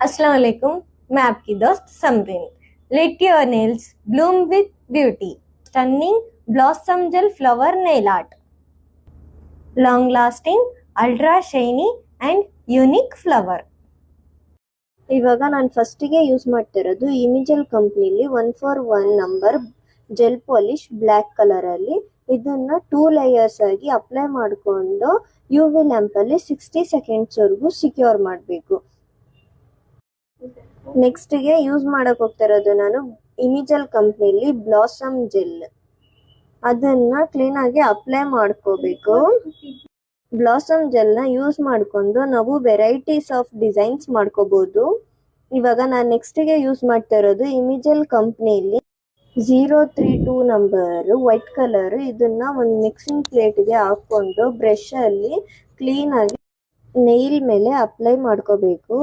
अस्सलाम वालेकुम। मैं आपकी दोस्त Samreen. Let your nails bloom with beauty. Stunning blossom gel flower nail art. Long lasting ultra shiny and unique flower. ಇವಾಗ ನಾನು ಫಸ್ಟಿಗೆ ಯೂಸ್ ಮಾಡ್ತಿರೋದು ಇಮಿಜೆಲ್ ಕಂಪ್ನಿಲಿ 141 number gel polish black colour ಅಲ್ಲಿ. ಇದನ್ನ 2 ಲೇಯರ್ಸ್ ಆಗಿ ಅಪ್ಲೈ ಮಾಡಿಕೊಂಡು ಯು ವಿ ಲ್ಯಾಂಪ್ ಅಲ್ಲಿ 60 ಸೆಕೆಂಡ್ಸ್ ವರೆಗೂ ಸಿಕ್ಯೂರ್ ಮಾಡಬೇಕು. ನೆಕ್ಸ್ಟ್ ಗೆ ಯೂಸ್ ಮಾಡಕ್ ಹೋಗ್ತಾ ಇರೋದು ನಾನು ಇಮಿಜೆಲ್ ಕಂಪ್ನಿಲಿ ಬ್ಲಾಸಮ್ ಜೆಲ್. ಅದನ್ನ ಕ್ಲೀನ್ ಆಗಿ ಅಪ್ಲೈ ಮಾಡ್ಕೋಬೇಕು. ಬ್ಲಾಸಮ್ ಜೆಲ್ ನ ಯೂಸ್ ಮಾಡ್ಕೊಂಡು ನಾವು ವೆರೈಟೀಸ್ ಆಫ್ ಡಿಸೈನ್ಸ್ ಮಾಡ್ಕೋಬಹುದು. ಇವಾಗ ನಾನು ನೆಕ್ಸ್ಟ್ ಗೆ ಯೂಸ್ ಮಾಡ್ತಾ ಇರೋದು ಇಮಿಜೆಲ್ ಕಂಪ್ನಿಲಿ 032 ನಂಬರ್ ವೈಟ್ ಕಲರ್. ಇದನ್ನ ಒಂದು ಮಿಕ್ಸಿಂಗ್ ಪ್ಲೇಟ್ ಗೆ ಹಾಕೊಂಡು ಬ್ರಷ್ ಅಲ್ಲಿ ಕ್ಲೀನ್ ಆಗಿ ನೈಲ್ ಮೇಲೆ ಅಪ್ಲೈ ಮಾಡ್ಕೋಬೇಕು.